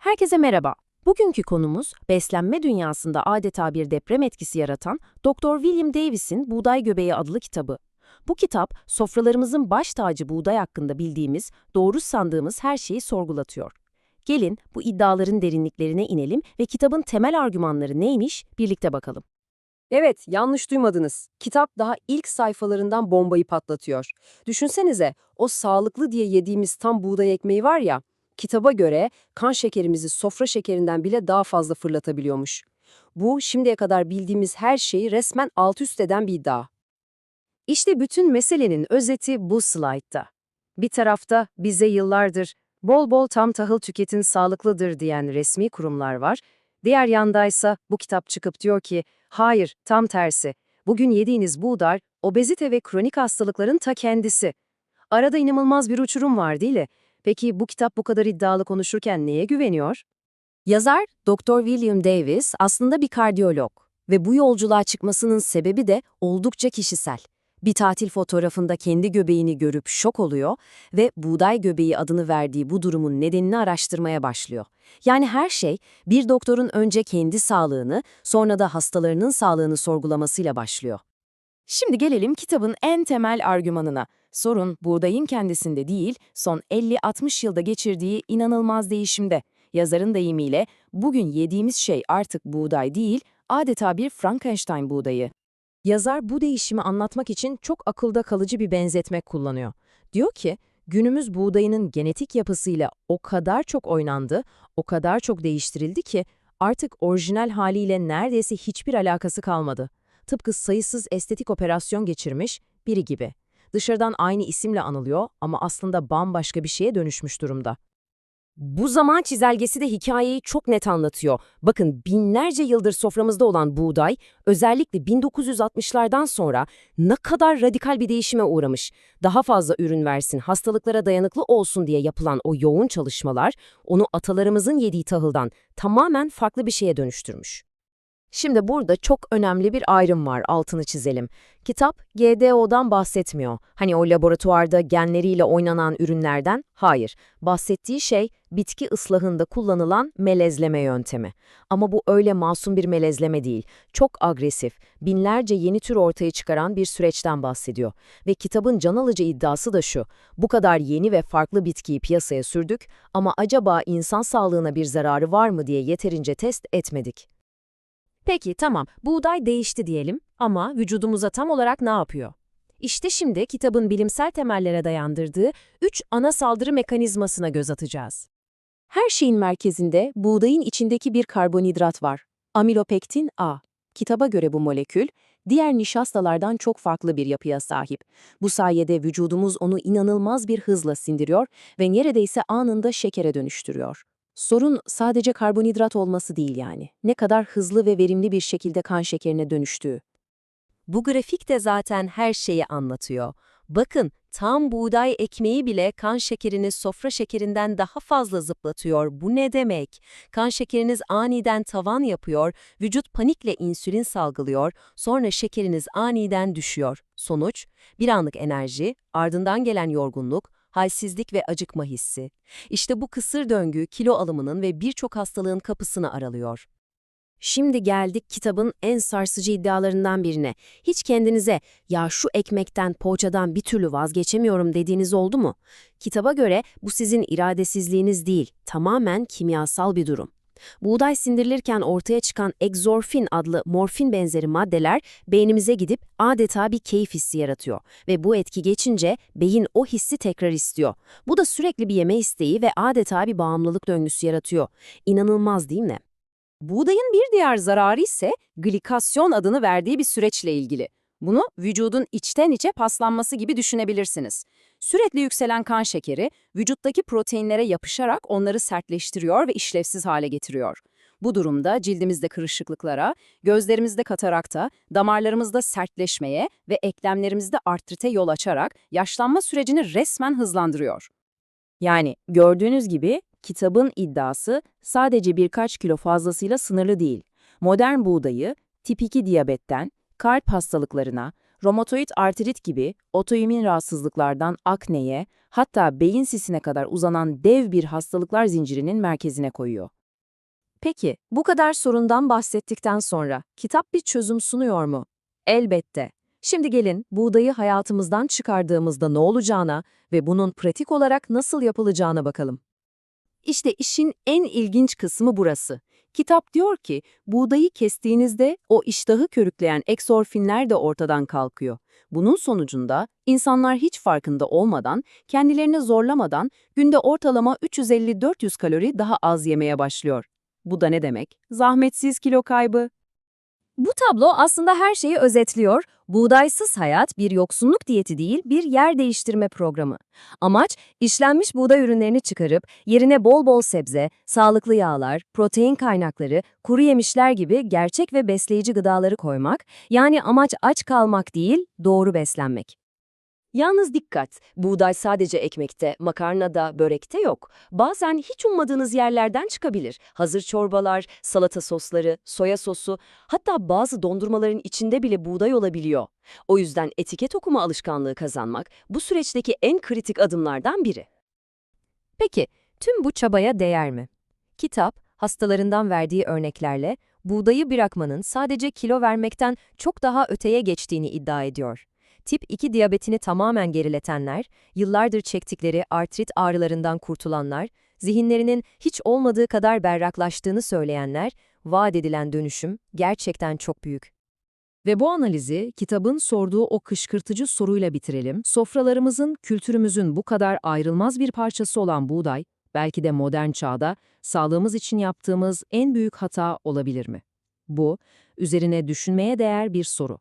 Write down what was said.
Herkese merhaba. Bugünkü konumuz beslenme dünyasında adeta bir deprem etkisi yaratan Dr. William Davis'in Buğday Göbeği adlı kitabı. Bu kitap, sofralarımızın baş tacı buğday hakkında bildiğimiz, doğru sandığımız her şeyi sorgulatıyor. Gelin bu iddiaların derinliklerine inelim ve kitabın temel argümanları neymiş birlikte bakalım. Evet, yanlış duymadınız. Kitap daha ilk sayfalarından bombayı patlatıyor. Düşünsenize, o sağlıklı diye yediğimiz tam buğday ekmeği var ya, kitaba göre kan şekerimizi sofra şekerinden bile daha fazla fırlatabiliyormuş. Bu, şimdiye kadar bildiğimiz her şeyi resmen alt üst eden bir iddia. İşte bütün meselenin özeti bu slaytta. Bir tarafta bize yıllardır bol bol tam tahıl tüketin sağlıklıdır diyen resmi kurumlar var. Diğer yandaysa bu kitap çıkıp diyor ki, hayır, tam tersi. Bugün yediğiniz buğday, obezite ve kronik hastalıkların ta kendisi. Arada inanılmaz bir uçurum var değil mi? Peki bu kitap bu kadar iddialı konuşurken neye güveniyor? Yazar, Dr. William Davis aslında bir kardiyolog ve bu yolculuğa çıkmasının sebebi de oldukça kişisel. Bir tatil fotoğrafında kendi göbeğini görüp şok oluyor ve buğday göbeği adını verdiği bu durumun nedenini araştırmaya başlıyor. Yani her şey bir doktorun önce kendi sağlığını, sonra da hastalarının sağlığını sorgulamasıyla başlıyor. Şimdi gelelim kitabın en temel argümanına. Sorun buğdayın kendisinde değil, son 50-60 yılda geçirdiği inanılmaz değişimde. Yazarın deyimiyle, bugün yediğimiz şey artık buğday değil, adeta bir Frankenstein buğdayı. Yazar bu değişimi anlatmak için çok akılda kalıcı bir benzetme kullanıyor. Diyor ki, günümüz buğdayının genetik yapısıyla o kadar çok oynandı, o kadar çok değiştirildi ki artık orijinal haliyle neredeyse hiçbir alakası kalmadı. Tıpkı sayısız estetik operasyon geçirmiş biri gibi. Dışarıdan aynı isimle anılıyor ama aslında bambaşka bir şeye dönüşmüş durumda. Bu zaman çizelgesi de hikayeyi çok net anlatıyor. Bakın binlerce yıldır soframızda olan buğday, özellikle 1960'lardan sonra ne kadar radikal bir değişime uğramış. Daha fazla ürün versin, hastalıklara dayanıklı olsun diye yapılan o yoğun çalışmalar, onu atalarımızın yediği tahıldan tamamen farklı bir şeye dönüştürmüş. Şimdi burada çok önemli bir ayrım var, altını çizelim. Kitap GDO'dan bahsetmiyor. Hani o laboratuvarda genleriyle oynanan ürünlerden, hayır. Bahsettiği şey bitki ıslahında kullanılan melezleme yöntemi. Ama bu öyle masum bir melezleme değil. Çok agresif, binlerce yeni tür ortaya çıkaran bir süreçten bahsediyor. Ve kitabın can alıcı iddiası da şu: bu kadar yeni ve farklı bitkiyi piyasaya sürdük ama acaba insan sağlığına bir zararı var mı diye yeterince test etmedik. Peki tamam, buğday değişti diyelim ama vücudumuza tam olarak ne yapıyor? İşte şimdi kitabın bilimsel temellere dayandırdığı 3 ana saldırı mekanizmasına göz atacağız. Her şeyin merkezinde buğdayın içindeki bir karbonhidrat var. Amilopektin A. Kitaba göre bu molekül, diğer nişastalardan çok farklı bir yapıya sahip. Bu sayede vücudumuz onu inanılmaz bir hızla sindiriyor ve neredeyse anında şekere dönüştürüyor. Sorun sadece karbonhidrat olması değil yani. Ne kadar hızlı ve verimli bir şekilde kan şekerine dönüştüğü. Bu grafik de zaten her şeyi anlatıyor. Bakın, tam buğday ekmeği bile kan şekerini sofra şekerinden daha fazla zıplatıyor. Bu ne demek? Kan şekeriniz aniden tavan yapıyor, vücut panikle insülin salgılıyor, sonra şekeriniz aniden düşüyor. Sonuç, bir anlık enerji, ardından gelen yorgunluk, halsizlik ve acıkma hissi. İşte bu kısır döngü kilo alımının ve birçok hastalığın kapısını aralıyor. Şimdi geldik kitabın en sarsıcı iddialarından birine. Hiç kendinize "ya şu ekmekten, poğaçadan bir türlü vazgeçemiyorum" dediğiniz oldu mu? Kitaba göre bu sizin iradesizliğiniz değil, tamamen kimyasal bir durum. Buğday sindirilirken ortaya çıkan egzorfin adlı morfin benzeri maddeler beynimize gidip adeta bir keyif hissi yaratıyor ve bu etki geçince beyin o hissi tekrar istiyor. Bu da sürekli bir yeme isteği ve adeta bir bağımlılık döngüsü yaratıyor. İnanılmaz değil mi? Buğdayın bir diğer zararı ise glikasyon adını verdiği bir süreçle ilgili. Bunu vücudun içten içe paslanması gibi düşünebilirsiniz. Sürekli yükselen kan şekeri vücuttaki proteinlere yapışarak onları sertleştiriyor ve işlevsiz hale getiriyor. Bu durumda cildimizde kırışıklıklara, gözlerimizde katarakta, damarlarımızda sertleşmeye ve eklemlerimizde artrite yol açarak yaşlanma sürecini resmen hızlandırıyor. Yani gördüğünüz gibi kitabın iddiası sadece birkaç kilo fazlasıyla sınırlı değil. Modern buğdayı tip 2 diyabetten, kalp hastalıklarına, romatoid artrit gibi otoimmün rahatsızlıklardan akneye, hatta beyin sisine kadar uzanan dev bir hastalıklar zincirinin merkezine koyuyor. Peki, bu kadar sorundan bahsettikten sonra kitap bir çözüm sunuyor mu? Elbette. Şimdi gelin buğdayı hayatımızdan çıkardığımızda ne olacağına ve bunun pratik olarak nasıl yapılacağına bakalım. İşte işin en ilginç kısmı burası. Kitap diyor ki, buğdayı kestiğinizde o iştahı körükleyen eksorfinler de ortadan kalkıyor. Bunun sonucunda insanlar hiç farkında olmadan, kendilerini zorlamadan günde ortalama 350-400 kalori daha az yemeye başlıyor. Bu da ne demek? Zahmetsiz kilo kaybı. Bu tablo aslında her şeyi özetliyor. Buğdaysız hayat bir yoksunluk diyeti değil, bir yer değiştirme programı. Amaç, işlenmiş buğday ürünlerini çıkarıp yerine bol bol sebze, sağlıklı yağlar, protein kaynakları, kuru yemişler gibi gerçek ve besleyici gıdaları koymak. Yani amaç aç kalmak değil, doğru beslenmek. Yalnız dikkat, buğday sadece ekmekte, makarnada, börekte yok. Bazen hiç ummadığınız yerlerden çıkabilir. Hazır çorbalar, salata sosları, soya sosu, hatta bazı dondurmaların içinde bile buğday olabiliyor. O yüzden etiket okuma alışkanlığı kazanmak bu süreçteki en kritik adımlardan biri. Peki, tüm bu çabaya değer mi? Kitap, hastalarından verdiği örneklerle buğdayı bırakmanın sadece kilo vermekten çok daha öteye geçtiğini iddia ediyor. Tip 2 diyabetini tamamen geriletenler, yıllardır çektikleri artrit ağrılarından kurtulanlar, zihinlerinin hiç olmadığı kadar berraklaştığını söyleyenler, vaat edilen dönüşüm gerçekten çok büyük. Ve bu analizi kitabın sorduğu o kışkırtıcı soruyla bitirelim. Sofralarımızın, kültürümüzün bu kadar ayrılmaz bir parçası olan buğday, belki de modern çağda sağlığımız için yaptığımız en büyük hata olabilir mi? Bu, üzerine düşünmeye değer bir soru.